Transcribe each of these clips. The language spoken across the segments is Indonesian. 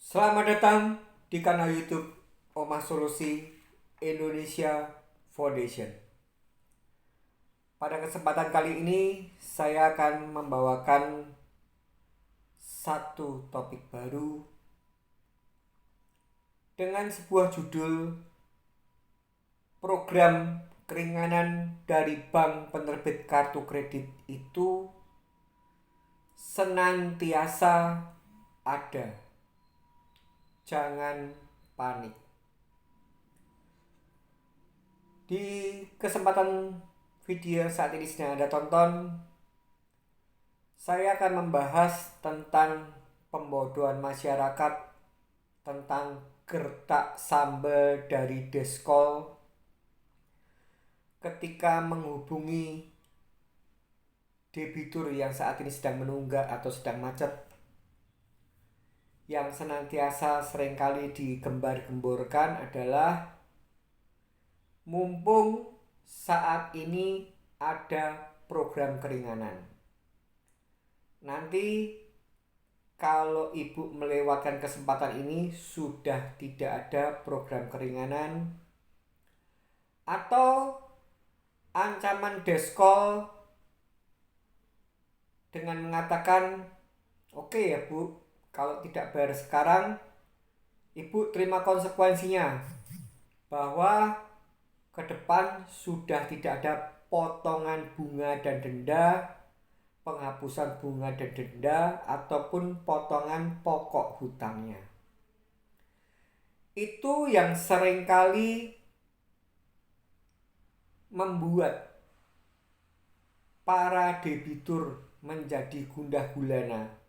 Selamat datang di kanal YouTube Omah Solusi Indonesia Foundation. Pada kesempatan kali ini saya akan membawakan satu topik baru dengan sebuah judul program keringanan dari bank penerbit kartu kredit itu senantiasa ada. Jangan panik. Di kesempatan video saat ini sedang Anda tonton, saya akan membahas tentang pembodohan masyarakat, tentang gertak sambal dari Deskol ketika menghubungi debitur yang saat ini sedang menunggak atau sedang macet, yang senantiasa seringkali digembar-gemborkan adalah mumpung saat ini ada program keringanan. Nanti kalau ibu melewatkan kesempatan ini sudah tidak ada program keringanan, atau ancaman Deskol dengan mengatakan, oke ya bu, kalau tidak bayar sekarang ibu terima konsekuensinya, bahwa ke depan sudah tidak ada potongan bunga dan denda, penghapusan bunga dan denda, ataupun potongan pokok hutangnya. Itu yang seringkali membuat para debitur menjadi gundah gulana,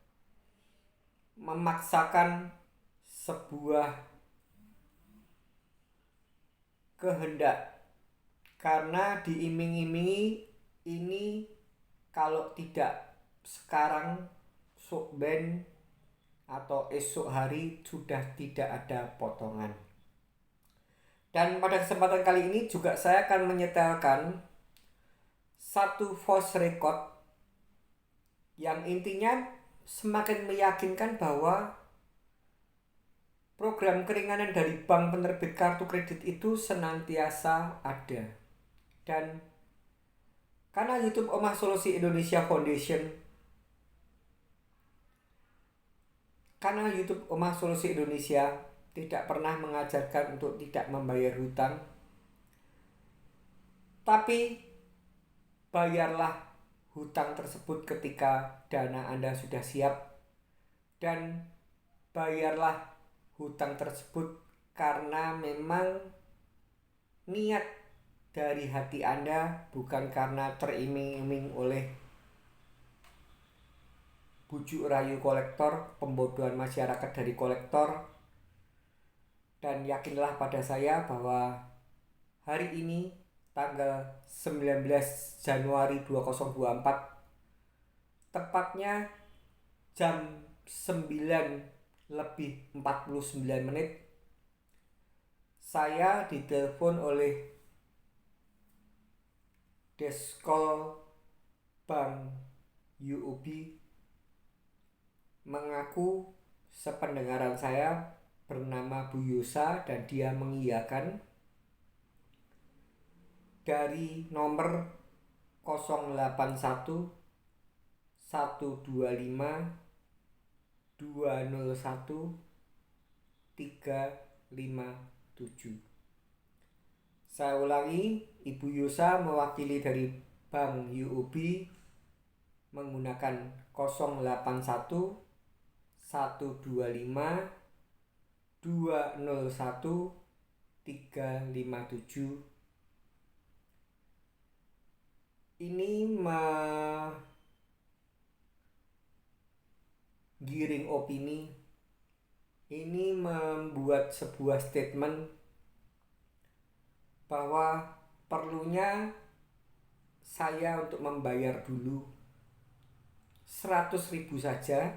memaksakan sebuah kehendak karena diiming-imingi ini kalau tidak sekarang sukben atau esok hari sudah tidak ada potongan. Dan pada kesempatan kali ini juga saya akan menyetelkan satu voice record yang intinya semakin meyakinkan bahwa program keringanan dari bank penerbit kartu kredit itu senantiasa ada. Dan kanal YouTube Omah Solusi Indonesia Foundation, kanal YouTube Omah Solusi Indonesia tidak pernah mengajarkan untuk tidak membayar hutang, tapi bayarlah hutang tersebut ketika dana Anda sudah siap, dan bayarlah hutang tersebut karena memang niat dari hati Anda, bukan karena teriming-iming oleh bujuk rayu kolektor, pembodohan masyarakat dari kolektor. Dan yakinlah pada saya bahwa hari ini tanggal 19 Januari 2024, tepatnya jam 9:49, saya ditelepon oleh Deskol Bank UOB, mengaku sependengaran saya bernama Bu Yosa, dan dia mengiyakan dari nomor 081 125 201 357. Saya ulangi, Ibu Yosa mewakili dari Bank UOB menggunakan 081 125 201 357. Ini menggiring opini, ini membuat sebuah statement bahwa perlunya saya untuk membayar dulu 100.000 saja,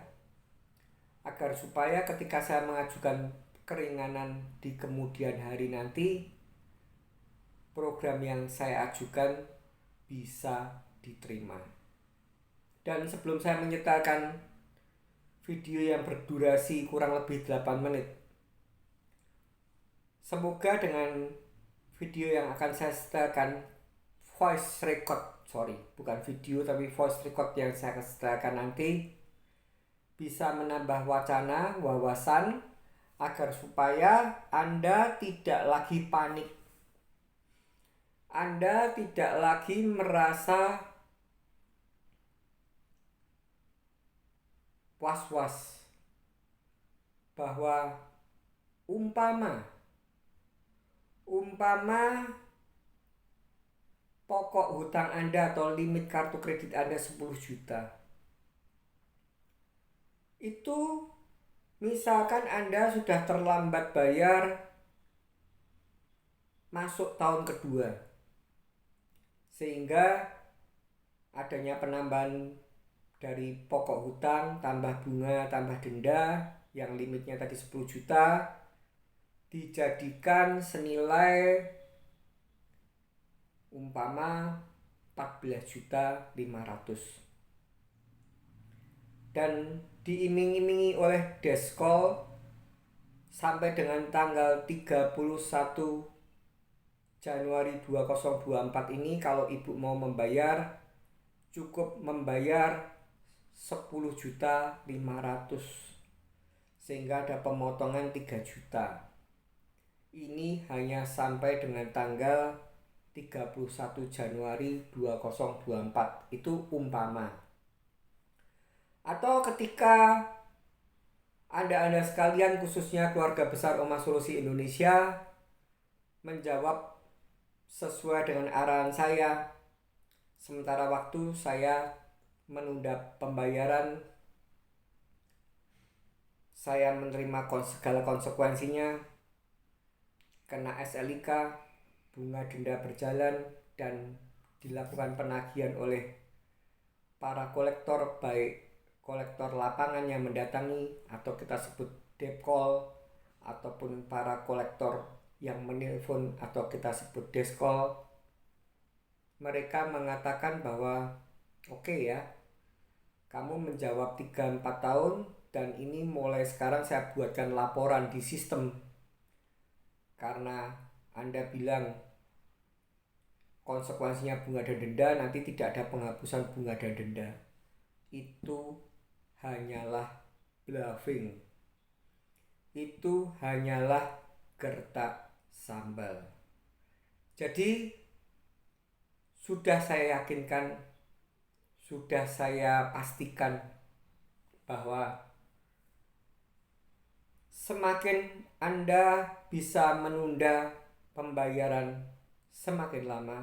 agar supaya ketika saya mengajukan keringanan di kemudian hari nanti, program yang saya ajukan bisa diterima. Dan sebelum saya menyetelkan video yang berdurasi kurang lebih 8 menit. Semoga dengan video yang akan saya setelkan, voice record yang saya setelkan nanti bisa menambah wacana, wawasan, agar supaya Anda tidak lagi panik. Anda tidak lagi merasa was-was bahwa umpama pokok hutang Anda atau limit kartu kredit Anda 10 juta. Itu misalkan Anda sudah terlambat bayar masuk tahun kedua, sehingga adanya penambahan dari pokok hutang, tambah bunga, tambah denda yang limitnya tadi 10 juta dijadikan senilai umpama 14.500.000 dan diiming-imingi oleh Deskol sampai dengan tanggal 31 Januari 2024 ini kalau ibu mau membayar cukup membayar 10.500.000 sehingga ada pemotongan 3 juta. Ini hanya sampai dengan tanggal 31 Januari 2024. Itu umpama. Atau ketika Anda sekalian, khususnya keluarga besar Oma Solusi Indonesia, menjawab sesuai dengan arahan saya, sementara waktu saya menunda pembayaran, saya menerima segala konsekuensinya, kena SLIK, bunga denda berjalan, dan dilakukan penagihan oleh para kolektor, baik kolektor lapangan yang mendatangi atau kita sebut depkol, ataupun para kolektor yang menelpon atau kita sebut deskol. Mereka mengatakan bahwa oke ya, kamu menjawab 3-4 tahun dan ini mulai sekarang saya buatkan laporan di sistem karena Anda bilang konsekuensinya bunga dan denda, nanti tidak ada penghapusan bunga dan denda. Itu hanyalah bluffing. Itu hanyalah gertak sambal. Jadi sudah saya yakinkan, sudah saya pastikan bahwa semakin Anda bisa menunda pembayaran semakin lama,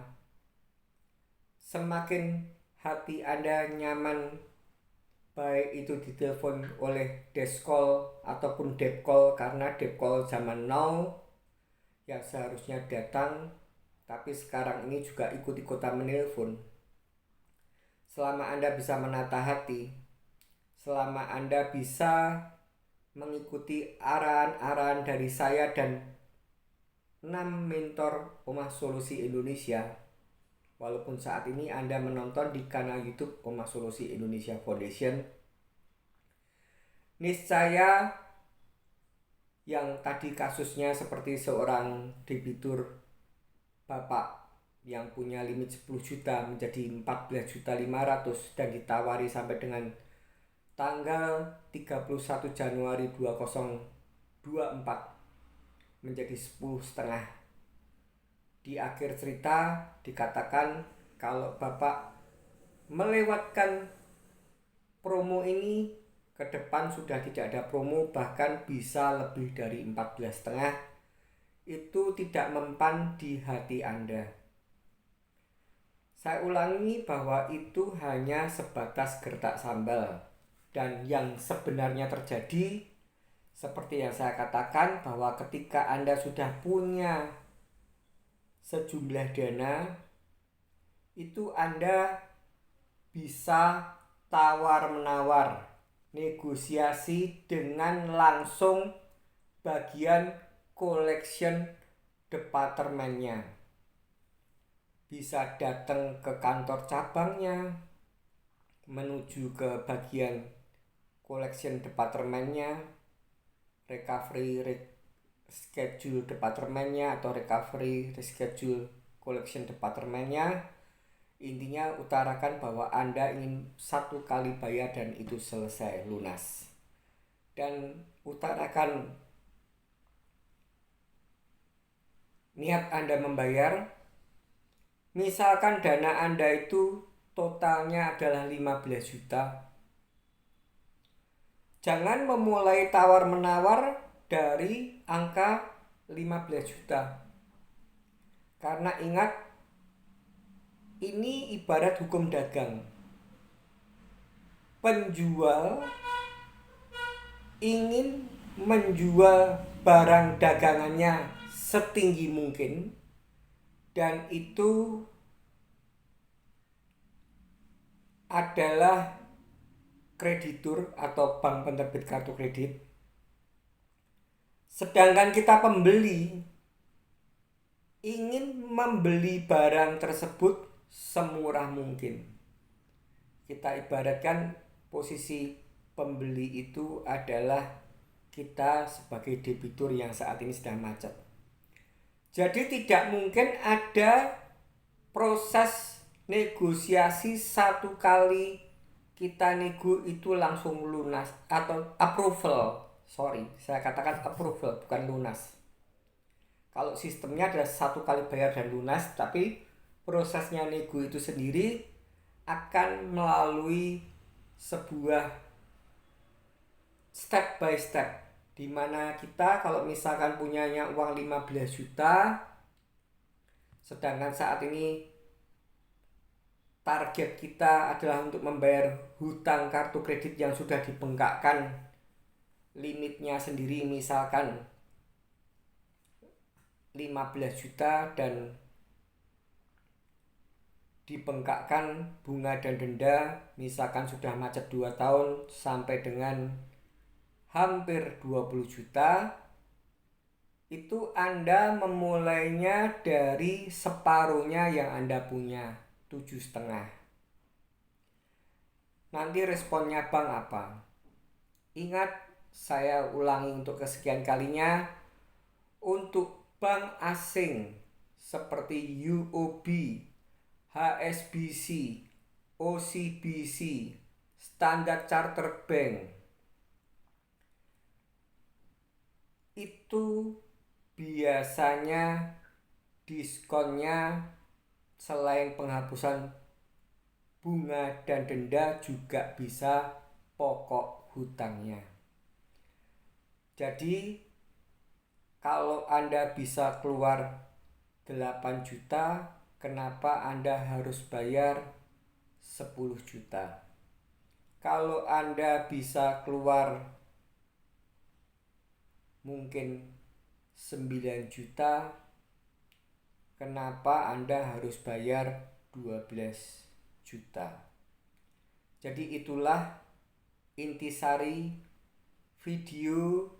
semakin hati Anda nyaman, baik itu ditelepon oleh deskol ataupun depkol, karena depkol zaman now yang seharusnya datang tapi sekarang ini juga ikut-ikutan menelpon. Selama Anda bisa menata hati, selama Anda bisa mengikuti arahan-arahan dari saya dan 6 mentor Oma Solusi Indonesia, walaupun saat ini Anda menonton di kanal YouTube Oma Solusi Indonesia Foundation, niscaya yang tadi kasusnya seperti seorang debitur bapak yang punya limit 10 juta menjadi 14.500.000 dan ditawari sampai dengan tanggal 31 Januari 2024 menjadi 10,5. Di akhir cerita dikatakan kalau bapak melewatkan promo ini, ke depan sudah tidak ada promo, bahkan bisa lebih dari 14,5. Itu tidak mempan di hati Anda. Saya ulangi bahwa itu hanya sebatas gertak sambal. Dan yang sebenarnya terjadi seperti yang saya katakan, bahwa ketika Anda sudah punya sejumlah dana, itu Anda bisa tawar-menawar, negosiasi dengan langsung bagian collection departemennya. Bisa datang ke kantor cabangnya, menuju ke bagian collection departemennya, recovery reschedule departemennya atau recovery reschedule collection departemennya. Intinya utarakan bahwa Anda ingin satu kali bayar dan itu selesai lunas. Dan utarakan niat Anda membayar. Misalkan dana Anda itu totalnya adalah 15 juta. Jangan memulai tawar-menawar dari angka 15 juta. Karena ingat, ini ibarat hukum dagang. Penjual ingin menjual barang dagangannya setinggi mungkin, dan itu adalah kreditur atau bank penerbit kartu kredit. Sedangkan kita pembeli ingin membeli barang tersebut semurah mungkin. Kita ibaratkan posisi pembeli itu adalah kita sebagai debitur yang saat ini sedang macet. Jadi tidak mungkin ada proses negosiasi satu kali kita nego itu langsung lunas atau approval. Saya katakan approval bukan lunas. Kalau sistemnya adalah satu kali bayar dan lunas, tapi prosesnya nego itu sendiri akan melalui sebuah step by step, di mana kita kalau misalkan punyanya uang 15 juta, sedangkan saat ini target kita adalah untuk membayar hutang kartu kredit yang sudah dibengkakkan limitnya sendiri, misalkan 15 juta dan dibengkakkan bunga dan denda misalkan sudah macet 2 tahun sampai dengan hampir 20 juta. Itu Anda memulainya dari separuhnya yang Anda punya, 7,5. Nanti responnya bank apa? Ingat, saya ulangi untuk kesekian kalinya, untuk bank asing seperti UOB, HSBC, OCBC, Standard Chartered Bank, itu biasanya diskonnya selain penghapusan bunga dan denda juga bisa pokok hutangnya. Jadi kalau Anda bisa keluar 8 juta, kenapa Anda harus bayar 10 juta? Kalau Anda bisa keluar mungkin 9 juta, kenapa Anda harus bayar 12 juta? Jadi itulah intisari video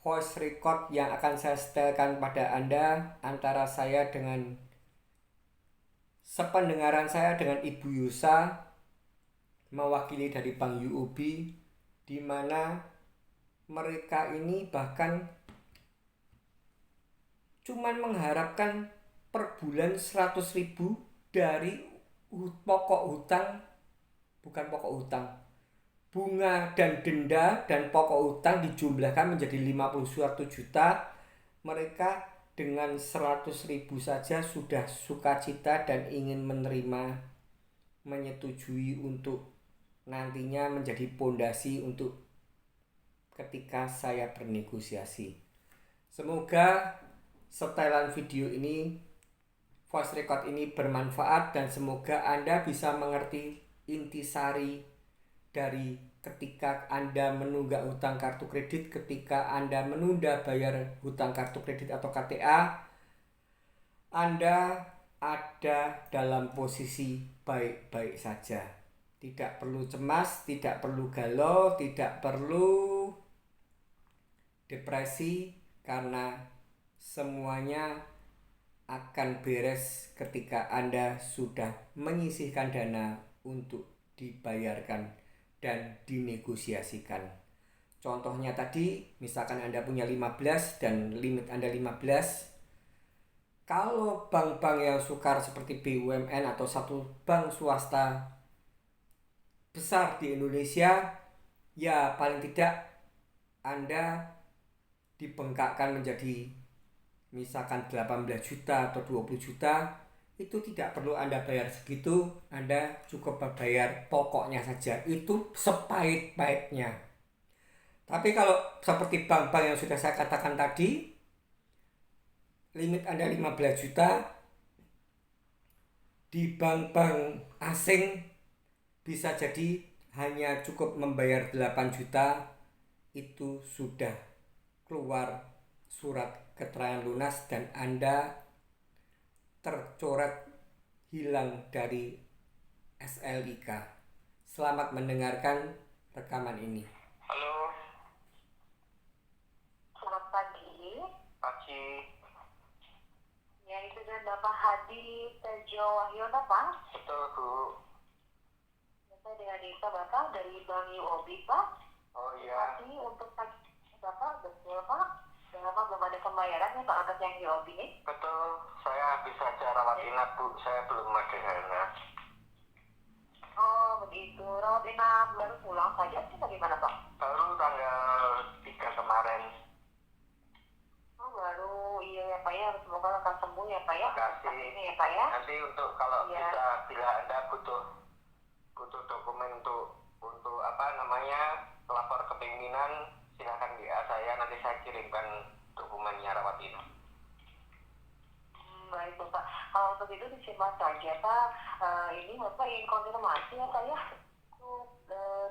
voice record yang akan saya setelkan pada Anda antara saya dengan sependengaran saya dengan Ibu Yusa mewakili dari Bank UOB, di mana mereka ini bahkan cuman mengharapkan per bulan 100.000 dari pokok hutang, bukan pokok hutang, bunga dan denda dan pokok hutang dijumlahkan menjadi 51 juta. Mereka dengan 100.000 saja sudah sukacita dan ingin menerima, menyetujui untuk nantinya menjadi pondasi untuk ketika saya bernegosiasi. Semoga setelan video ini, voice record ini bermanfaat, dan semoga Anda bisa mengerti intisari dari ketika Anda menunggak hutang kartu kredit, ketika Anda menunda bayar hutang kartu kredit atau KTA, Anda ada dalam posisi baik-baik saja. Tidak perlu cemas, tidak perlu galau, tidak perlu depresi, karena semuanya akan beres ketika Anda sudah menyisihkan dana untuk dibayarkan dan dinegosiasikan. Contohnya tadi, misalkan Anda punya 15 dan limit Anda 15. Kalau bank-bank yang sukar seperti BUMN atau satu bank swasta besar di Indonesia, ya paling tidak Anda dibengkakkan menjadi misalkan 18 juta atau 20 juta, itu tidak perlu Anda bayar segitu, Anda cukup bayar pokoknya saja, itu sepahit-pahitnya. Tapi kalau seperti bank-bank yang sudah saya katakan tadi, limit Anda 15 juta, di bank-bank asing bisa jadi hanya cukup membayar 8 juta, itu sudah keluar surat keterangan lunas dan Anda tercoret hilang dari SLIK. Selamat mendengarkan rekaman ini. Halo, Selamat pagi. Paci. Ya, itu dengan Bapak Hadi Tejo Wahyono, Pak. Betul, Bu. Saya dengan Desa Bapak dari Bank UOB, Pak. Oh iya, Tapi untuk pagi Bapak, betul Pak. Sudah lama belum ada pembayaran ya Pak atas yang UOB ini. betul. Saya habis saja rawat inap, Bu. Saya belum ada dana. Oh, begitu. Rawat inap baru pulang saja sih bagaimana Pak? Baru tanggal 3 kemarin. Oh, baru. Iya ya Pak ya. Semoga akan sembuh ya Pak ya. Makasih. Ini ya Pak ya. Nanti untuk kalau Iya. bisa, bila Anda butuh dokumen untuk apa namanya, lapor ke pimpinan, silakan WA saya, nanti saya kirimkan dokumennya rawat inap. Baik Bapak. Kalau untuk itu disimpan saja Pak. Ini Bapak ingin konfirmasi ya Pak ya.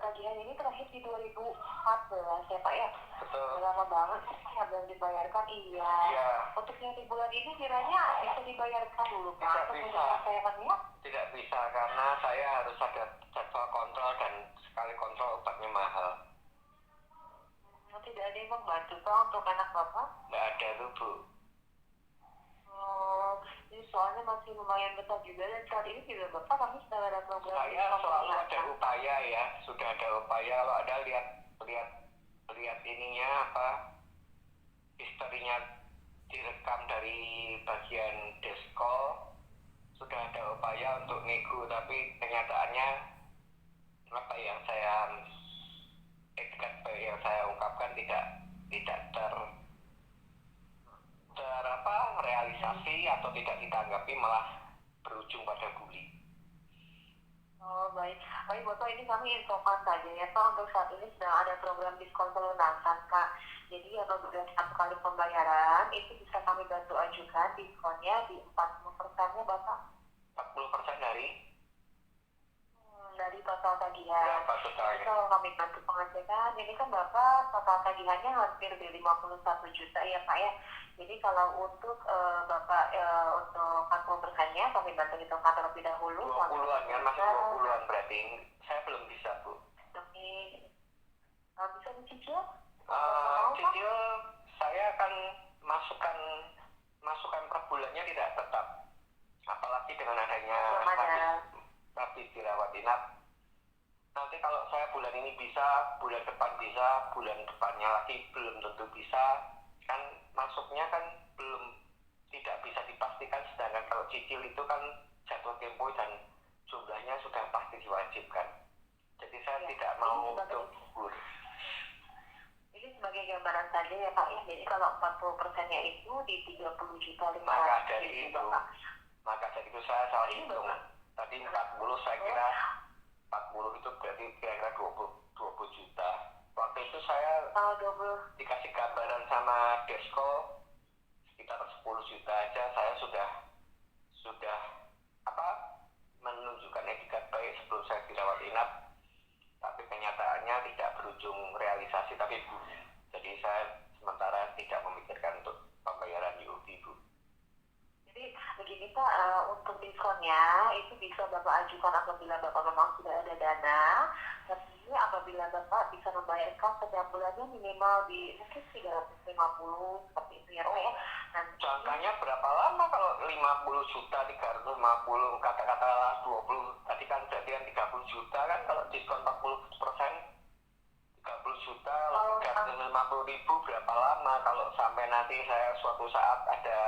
Tagihan ini terakhir di 2014 ya Pak ya. Betul. Udah lama banget ya belum dibayarkan. Iya. Iya. Untuk yang di bulan ini kiranya bisa dibayarkan dulu Pak. Tidak Untuk bisa. penyelesaiannya. Tidak bisa karena saya harus ada jadwal kontrol dan sekali kontrol obatnya mahal. Tidak ada yang membantu Pak untuk anak Bapak. Nggak ada tuh, Bu. Ini soalnya masih lumayan besar juga dan saat ini juga Bapak kami sedang ada program. Saya selalu ada upaya ya, sudah ada upaya. Kalau Anda lihat ininya apa, historinya direkam dari bagian desko, sudah ada upaya untuk nego, tapi kenyataannya apa yang saya ungkapkan tidak realisasi atau tidak ditanggapi, malah berujung pada bully. Oh baik, Bapak ini kami infokan saja ya Pak, untuk saat ini sedang ada program diskon pelunasan Kak. Jadi apabila satu kali pembayaran itu bisa kami bantu ajukan diskonnya di 40%-nya Bapak. 40% Dari total tagihan. berapa totalnya? Jadi kalau kami bantu pengecekan, ini kan Bapak total tagihannya hampir di 51 juta ya Pak ya. Jadi kalau untuk Bapak untuk 40%-nya kami bantu hitungkan terlebih dahulu. 20-an kan, masih 20-an berarti. Saya belum bisa, Bu. Oke. Bisa dicicil? Cicil saya akan masukkan per bulannya tidak tetap. Apalagi dengan adanya habis dirawat inap. Nanti kalau saya bulan ini bisa, bulan depan bisa, bulan depannya lagi belum tentu bisa. Kan masuknya kan belum, tidak bisa dipastikan, sedangkan kalau cicil itu kan jatuh tempo dan jumlahnya sudah pasti diwajibkan. Jadi saya tidak mau untuk gugur. Ini sebagai gambaran saja ya Pak ya. Jadi kalau 40%-nya itu di 30 juta 500. Maka dari itu saya salah hitung. Tadi 40, saya kira 40 itu berarti kira-kira 20 juta. Waktu itu saya dikasih gambaran sama Desko sekitar 10 juta aja, saya sudah menunjukkan etikat baik sebelum saya dirawat inap. Tapi kenyataannya tidak berujung realisasi, tapi bunyi. Jadi saya sementara tidak memikirkan untuk pembayaran UOB, Bu. Jadi begini Pak, untuk diskonnya itu bisa Bapak ajukan apabila Bapak memang sudah ada dana. Tapi apabila Bapak bisa membayarkan setiap bulannya minimal di mungkin 350 seperti itu ya Pak ya. Jangkanya berapa lama kalau 50 juta, 350, katakanlah 20, tadi dikalkulasikan berarti kan 30 juta kan, kalau diskon 40%, 30 juta kalau 350.000 berapa lama? Kalau sampai nanti saya suatu saat ada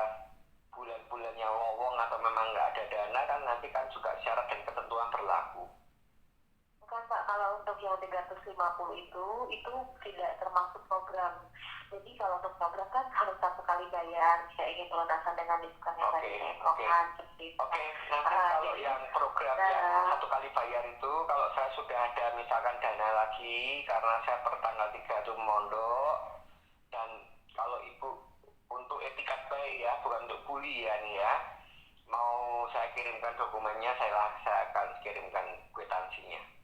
bulan-bulannya lowong atau memang nggak ada dana kan, nanti kan juga syarat dan ketentuan berlaku. Bukan Pak, kalau untuk yang 350 itu tidak termasuk program. Jadi kalau untuk program kan harus satu kali bayar jika ingin pelunasan dengan diskon yang tadi saya infokan. Oke, nanti kalau yang program yang satu kali bayar itu, kalau saya sudah ada misalkan dana lagi, karena saya per tanggal 3 itu mondok, dan kalau ibu untuk etikat baik ya, bukan untuk bully ya nih ya, mau saya kirimkan dokumennya, saya akan kirimkan kwitansinya.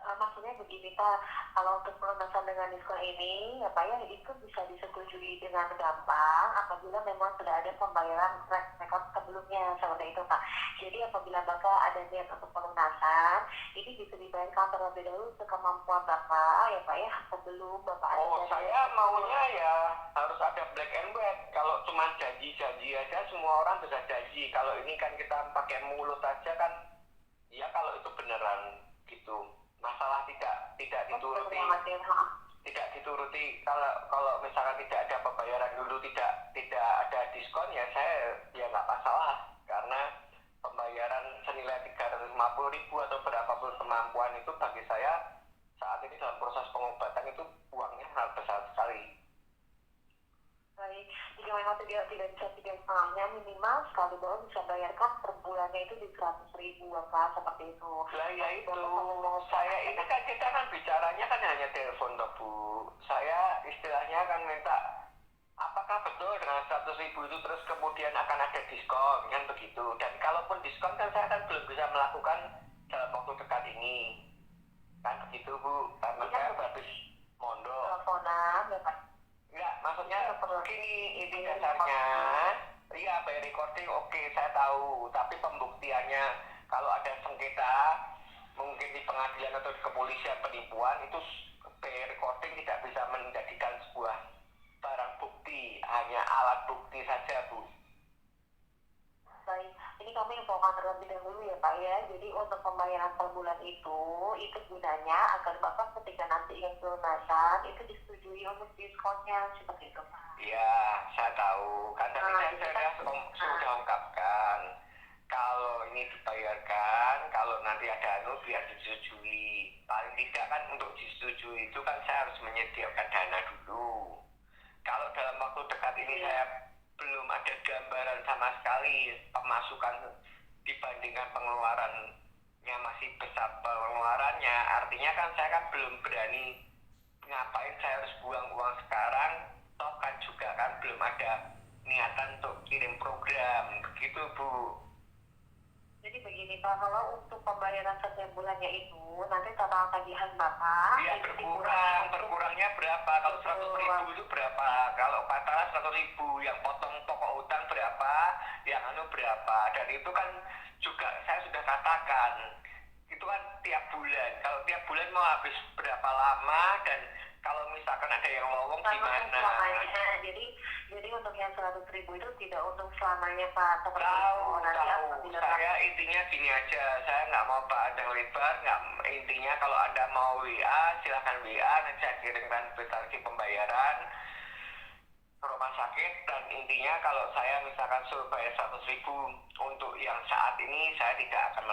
Maksudnya begini Pak, kalau untuk pelunasan dengan diskon ini ya Pak ya, itu bisa disetujui dengan gampang apabila memang sudah ada pembayaran track record sebelumnya seperti itu Pak. Jadi apabila Bapak ada niat untuk pelunasan, ini bisa dibayarkan terlebih dahulu sekemampuan Bapak ya Pak ya, sebelum Bapak ada. Oh, saya maunya ya harus ada black and white. Kalau cuma janji-janji aja, semua orang bisa janji. Kalau ini kan kita pakai mulut aja kan, ya kalau itu beneran gitu. Masalah tidak dituruti, kalau misalkan tidak ada pembayaran dulu, tidak ada diskon ya, saya ya nggak masalah, karena pembayaran senilai 350.000 atau berapapun kemampuan itu bagi saya saat ini dalam proses pengobatan itu uangnya sangat besar sekali. Baik, jika memang tidak bisa 3,5-nya, minimal sekali Bapak bisa bayarkan per bulannya itu di 100.000 Bapak, seperti itu. Lah ya itu, saya ini kan kita kan bicaranya kan hanya telepon toh Bu. Saya istilahnya kan minta apakah betul dengan 100.000 itu terus kemudian akan ada diskon kan begitu. Dan kalaupun diskon kan saya kan belum bisa melakukan dalam waktu dekat ini. Kan begitu Bu, karena saya habis mondok. Teleponan Bapak. Enggak, maksudnya begini, inti dasarnya iya by recording oke, saya tahu, tapi pembuktiannya kalau ada sengketa mungkin di pengadilan atau di kepolisian penipuan, itu by recording tidak bisa menjadikan sebuah barang bukti, hanya alat bukti saja Bu. Baik, ini kami infokan terlebih dahulu ya Pak ya. Jadi untuk pembayaran per bulan itu gunanya agar Bapak ketika nanti ingin pelunasan itu disetujui untuk diskonnya, seperti itu Pak. Iya, saya tahu. Kan tadi saya sudah ungkapkan, kalau ini dibayarkan, kalau nanti ada biar disetujui. Paling tidak kan untuk disetujui itu kan saya harus menyediakan dana dulu. Kalau dalam waktu dekat ini saya belum ada gambaran sama sekali pemasukan dibandingkan pengeluarannya masih besar pengeluarannya, artinya kan saya kan belum berani ngapain saya harus buang uang sekarang, toh kan juga kan belum ada niatan untuk kirim program begitu Bu. Jadi begini Pak, kalau untuk pembayaran setiap bulannya itu nanti total tagihan Bapak iya berkurangnya berapa? Kalau 100.000 itu berapa? Kalau katakanlah 100.000 yang potong pokok utang berapa? Yang berapa? Dan itu kan juga saya sudah katakan itu kan tiap bulan. Kalau tiap bulan mau habis berapa lama, dan kalau misalkan ada yang lowong gimana? Jadi untuk yang 100.000 itu tidak untuk selamanya Pak. Tahu. Saya intinya gini aja, saya nggak mau panjang lebar, intinya kalau Anda mau WA silahkan WA, nanti saya kirimkan kwitansi pembayaran rumah sakit, dan intinya kalau saya misalkan suruh bayar 100.000 untuk yang saat ini, saya tidak akan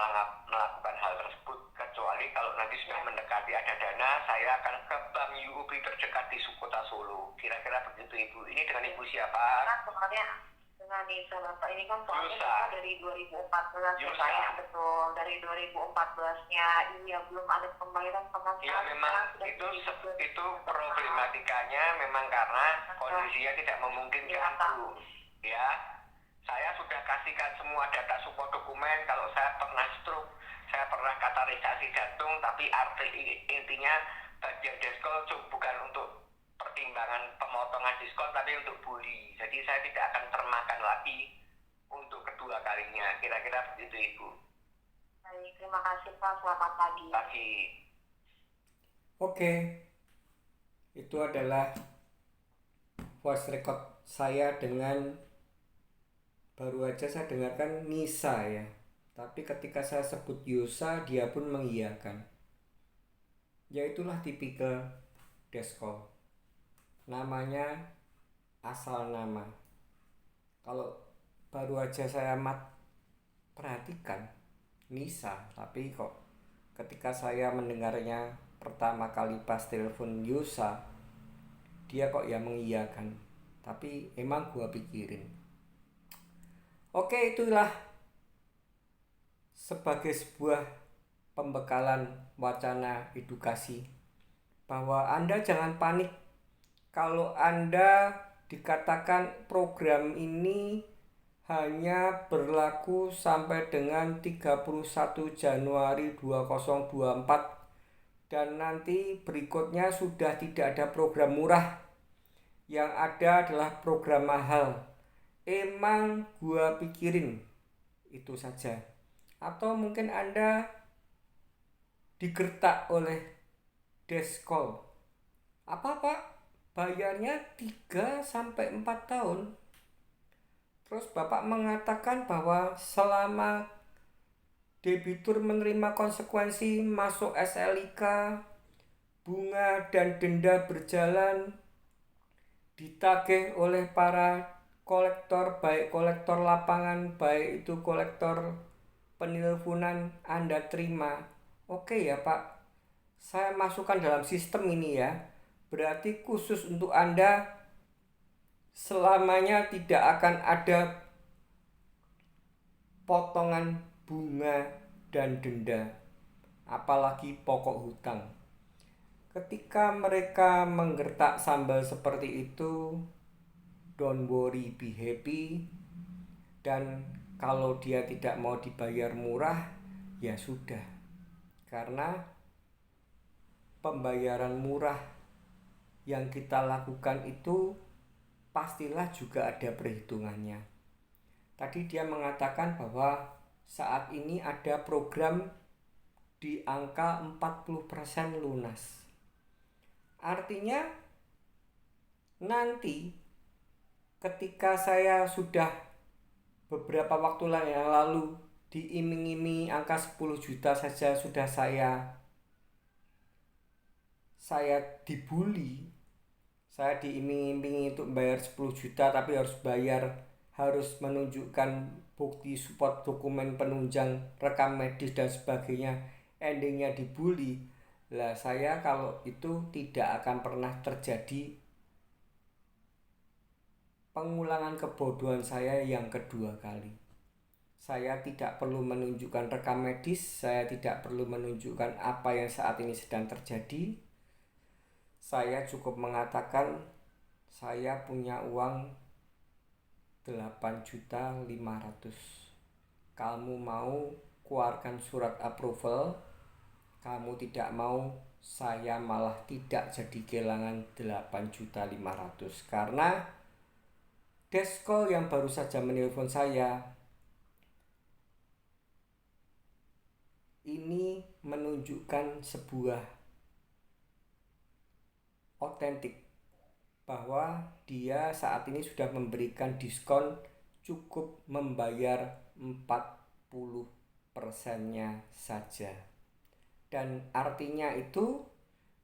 melakukan hal tersebut, kecuali kalau nanti sudah mendekati ada dana, saya akan ke bank UOB terdekat di Kota Solo. Kira-kira begitu Ibu. Ini dengan Ibu siapa? Sebenarnya dengan Nisa Bapak ini kan soalnya dari 2014 ya Pak ya, betul. Dari 2014-nya ini belum ada pembayaran sama sekali. Ya memang itu problematikanya memang karena kondisinya tidak memungkinkan Bu. Ya, saya sudah kasihkan semua data support dokumen. Kalau saya pernah stroke, saya pernah katarisasi jantung, tapi intinya bagian diskon bukan untuk pertimbangan pemotongan diskon, tapi untuk bully. Jadi saya tidak akan termakan lagi untuk kedua kalinya. Kira-kira begitu Ibu. Baik, terima kasih Pak. Selamat pagi. Pagi. Oke, itu adalah voice record saya dengan baru aja saya dengarkan Nisa ya. Tapi ketika saya sebut Yosa, dia pun mengiyakan. Ya itulah tipikal deskol. Namanya asal nama. Kalau baru aja saya perhatikan Nisa, tapi kok ketika saya mendengarnya pertama kali pas telepon Yosa, dia kok ya mengiyakan. Tapi emang gua pikirin. Oke, itulah sebagai sebuah pembekalan wacana edukasi bahwa Anda jangan panik kalau Anda dikatakan program ini hanya berlaku sampai dengan 31 Januari 2024 dan nanti berikutnya sudah tidak ada program murah, yang ada adalah program mahal. Emang gua pikirin itu saja. Atau mungkin Anda digertak oleh deskol. Apa Pak? Bayarnya 3-4 tahun. Terus Bapak mengatakan bahwa selama debitur menerima konsekuensi masuk SLIK, bunga dan denda berjalan, ditagih oleh para kolektor, baik kolektor lapangan, baik itu kolektor penelponan, Anda terima. Oke ya Pak, saya masukkan dalam sistem ini ya. Berarti khusus untuk Anda selamanya tidak akan ada potongan bunga dan denda, apalagi pokok hutang. Ketika mereka menggertak sambal seperti itu, don't worry, be happy. Dan kalau dia tidak mau dibayar murah, ya sudah. Karena pembayaran murah yang kita lakukan itu pastilah juga ada perhitungannya. Tadi dia mengatakan bahwa saat ini ada program di angka 40% lunas. Artinya nanti ketika saya sudah beberapa waktu yang lalu diiming-imingi angka 10 juta saja sudah saya dibully. Saya diiming-imingi untuk bayar 10 juta tapi harus menunjukkan bukti support dokumen penunjang rekam medis dan sebagainya. Endingnya dibully. Lah saya kalau itu tidak akan pernah terjadi pengulangan kebodohan saya yang kedua kali. Saya tidak perlu menunjukkan rekam medis, saya tidak perlu menunjukkan apa yang saat ini sedang terjadi. Saya cukup mengatakan saya punya uang 8.500.000. Kamu mau keluarkan surat approval, kamu tidak mau, saya malah tidak jadi kehilangan 8.500.000. Karena deskol yang baru saja menelpon saya ini menunjukkan sebuah otentik bahwa dia saat ini sudah memberikan diskon cukup membayar 40%-nya saja. Dan artinya itu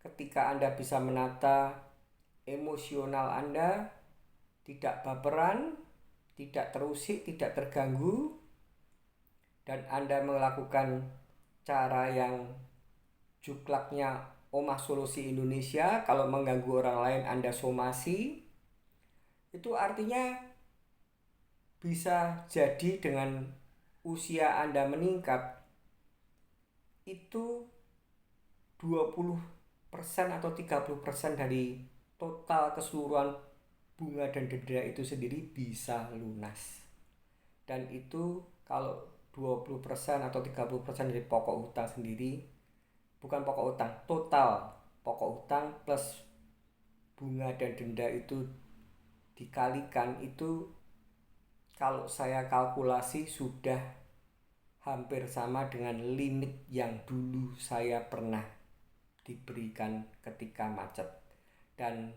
ketika Anda bisa menata emosional Anda, tidak baperan, tidak terusik, tidak terganggu, dan Anda melakukan cara yang juklaknya Omah Solusi Indonesia, kalau mengganggu orang lain Anda somasi, itu artinya bisa jadi dengan usia Anda meningkat itu 20% atau 30% dari total keseluruhan bunga dan denda itu sendiri bisa lunas. Dan itu kalau 20% atau 30% dari pokok hutang sendiri, bukan pokok hutang, total pokok hutang plus bunga dan denda itu dikalikan, itu kalau saya kalkulasi sudah hampir sama dengan limit yang dulu saya pernah diberikan ketika macet. Dan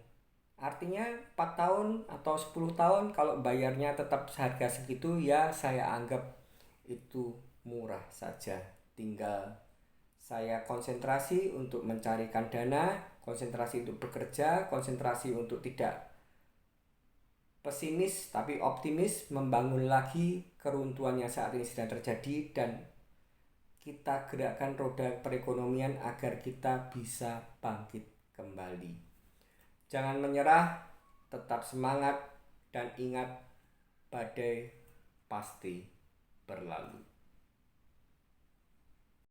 artinya 4 tahun atau 10 tahun kalau bayarnya tetap seharga segitu, ya saya anggap itu murah saja. Tinggal saya konsentrasi untuk mencarikan dana, konsentrasi untuk bekerja, konsentrasi untuk tidak pesimis tapi optimis, membangun lagi keruntuhan yang saat ini sedang terjadi, dan kita gerakkan roda perekonomian agar kita bisa bangkit kembali. Jangan menyerah, tetap semangat, dan ingat badai pasti berlalu.